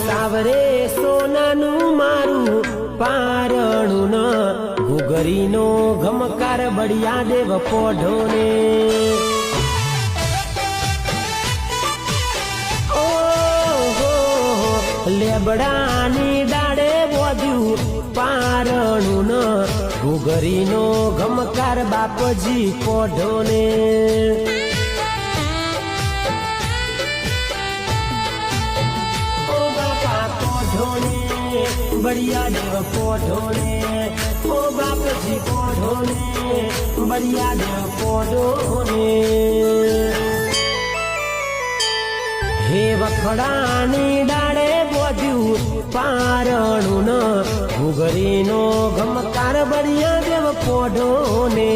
સાવરે સોનાનું મારું પારણું ન ઘુઘરીનો ઘમકાર બળિયા દેવ પોઢો ને લેબડાની ડાળે બોધ્યું પારણું ન ઘુઘરીનો ઘમકાર બાપજી પોઢો ને बढ़िया देव पोढ़ो ने ओ बाप जी पोढ़ो ने बढ़िया देव पोढ़ो ने हे वखड़ानी डाड़े बोध्यू पारणुं न घुघरीनो घमकार बढ़िया देव पोढ़ो ने